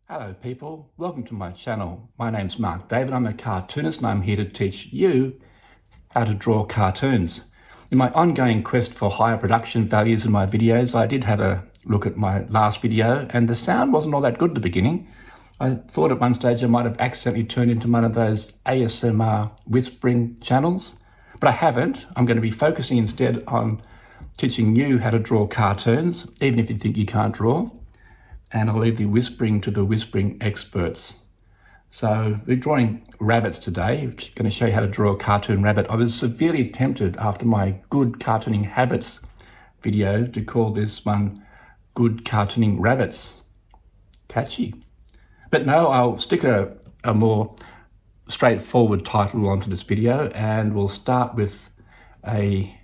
Hello people, welcome to my channel. My name's Mark David, I'm a cartoonist and I'm here to teach you how to draw cartoons. In my ongoing quest for higher production values in my videos, I did have a look at my last video and the sound wasn't all that good at the beginning. I thought at one stage I might have accidentally turned into one of those ASMR whispering channels, but I haven't. I'm going to be focusing instead on teaching you how to draw cartoons, even if you think you can't draw. And I'll leave the whispering to the whispering experts. So we're drawing rabbits today. Which I'm going to show you how to draw a cartoon rabbit. I was severely tempted after my Good Cartooning Habits video to call this one Good Cartooning Rabbits. Catchy. But no, I'll stick a more straightforward title onto this video, and we'll start with a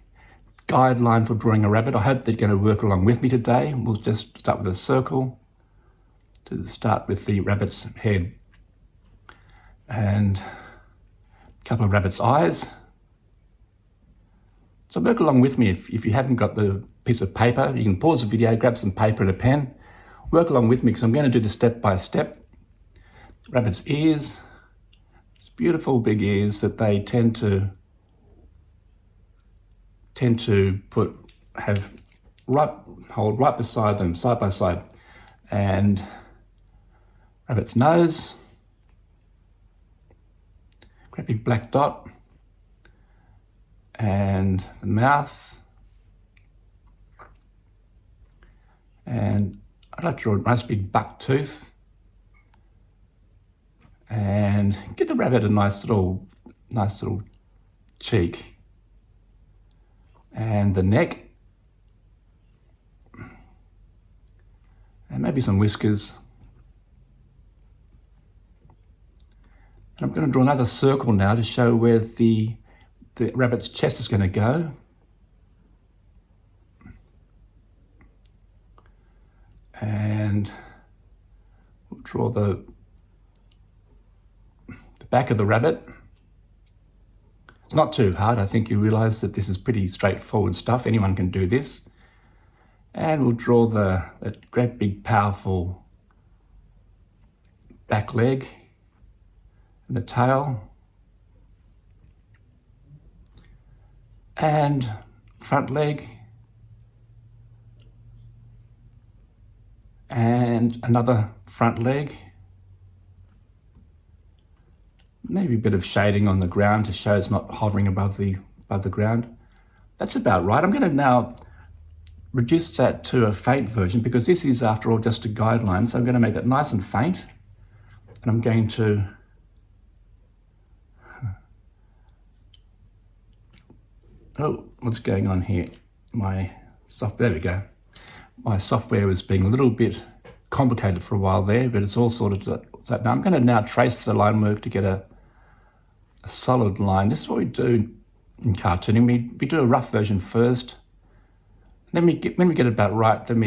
guideline for drawing a rabbit. I hope they're going to work along with me today. We'll just start with a circle to start with the rabbit's head and a couple of rabbit's eyes. So work along with me. If you haven't got the piece of paper, you can pause the video, grab some paper and a pen. Work along with me because I'm going to do this step by step. Rabbit's ears. It's beautiful big ears that they tend to hold right beside them, side by side. And rabbit's nose, great big black dot, and the mouth. And I'd like to draw a nice big buck tooth, and give the rabbit a nice little cheek. And the neck, and maybe some whiskers. And I'm going to draw another circle now to show where the rabbit's chest is going to go. And we'll draw the back of the rabbit. It's not too hard. I think you realize that this is pretty straightforward stuff. Anyone can do this. And we'll draw that great big powerful back leg and the tail and front leg and another front leg. Maybe a bit of shading on the ground to show it's not hovering above the ground. That's about right. I'm going to now reduce that to a faint version because this is, after all, just a guideline. So I'm going to make that nice and faint. And I'm going to oh, what's going on here? There we go. My software was being a little bit complicated for a while there, but it's all sorted out now. I'm going to now trace the line work to get a solid line. This is what we do in cartooning. We do a rough version first. Then when we get it about right, then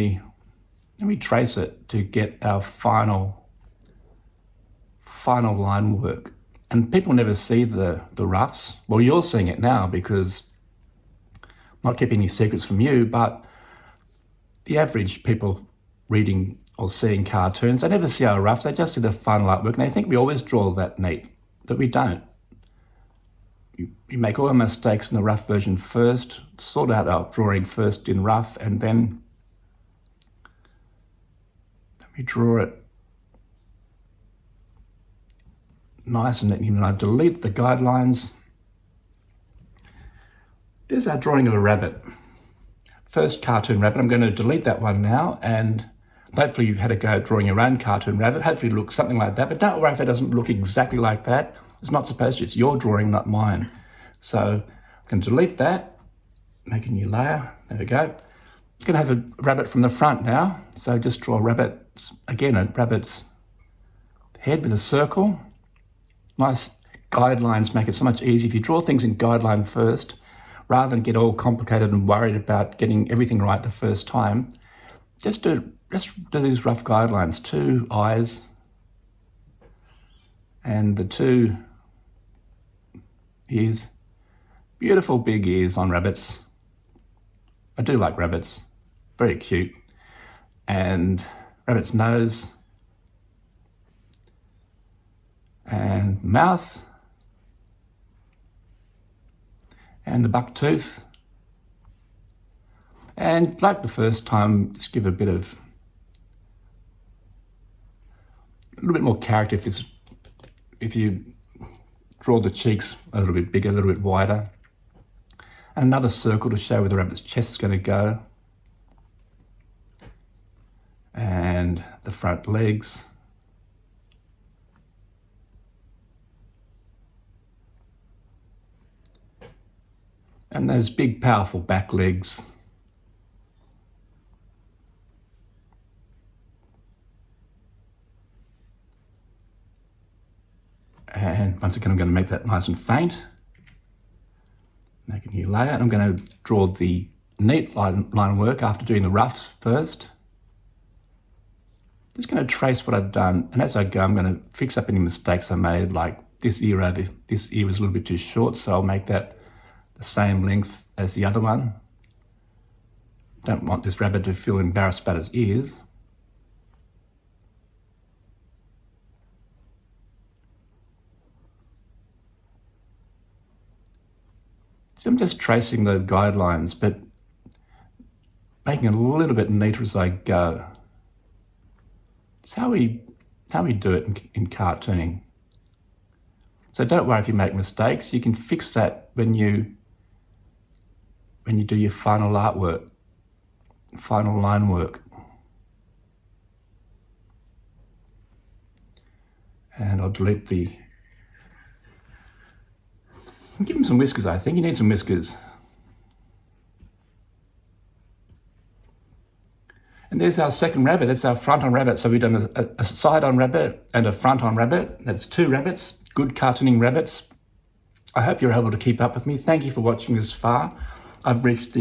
we trace it to get our final line work. And people never see the roughs. Well, you're seeing it now because I'm not keeping any secrets from you, but the average people reading or seeing cartoons, they never see our roughs, they just see the final artwork, and they think we always draw that neat, but we don't. You make all the mistakes in the rough version first, sort out our drawing first in rough, and then we draw it nice and neat. And I delete the guidelines. There's our drawing of a rabbit. First cartoon rabbit. I'm going to delete that one now, and hopefully you've had a go at drawing your own cartoon rabbit. Hopefully it looks something like that, but don't worry if it doesn't look exactly like that. It's not supposed to. It's your drawing, not mine. So I'm going to delete that, make a new layer. There we go. You're going to have a rabbit from the front now. So just draw a rabbit's head with a circle. Nice guidelines make it so much easier. If you draw things in guideline first, rather than get all complicated and worried about getting everything right the first time, just do these rough guidelines. 2 eyes and the 2 ears. Beautiful big ears on rabbits. I do like rabbits. Very cute. And rabbit's nose. and mouth, and the buck tooth. And like the first time, just give a little bit more character if you draw the cheeks a little bit bigger, a little bit wider. And another circle to show where the rabbit's chest is going to go. And the front legs. And those big, powerful back legs. And once again, I'm going to make that nice and faint. Make a new layer. And I'm going to draw the neat line work after doing the roughs first. Just going to trace what I've done. And as I go, I'm going to fix up any mistakes I made, like this ear was a little bit too short, so I'll make that the same length as the other one. Don't want this rabbit to feel embarrassed about his ears. So I'm just tracing the guidelines, but making it a little bit neater as I go. It's how we do it in cartooning. So don't worry if you make mistakes. You can fix that when you do your final artwork, final line work. And I'll delete give him some whiskers, I think. You need some whiskers. And there's our second rabbit. That's our front-on rabbit. So we've done a side-on rabbit and a front-on rabbit. That's 2 rabbits, good cartooning rabbits. I hope you're able to keep up with me. Thank you for watching this far. I've reached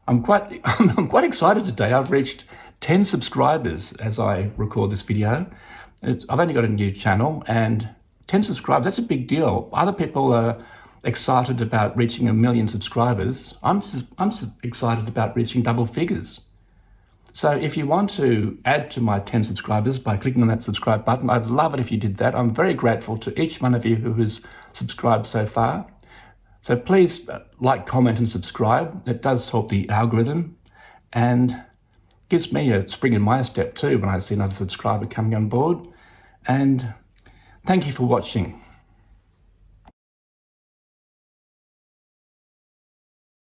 I'm quite excited today. I've reached 10 subscribers as I record this video. I've only got a new channel, and 10 subscribers, that's a big deal. Other people are excited about reaching 1 million subscribers. I'm excited about reaching double figures. So if you want to add to my 10 subscribers by clicking on that subscribe button, I'd love it if you did that. I'm very grateful to each one of you who has subscribed so far. So please like, comment and subscribe. It does help the algorithm and gives me a spring in my step too when I see another subscriber coming on board. And thank you for watching.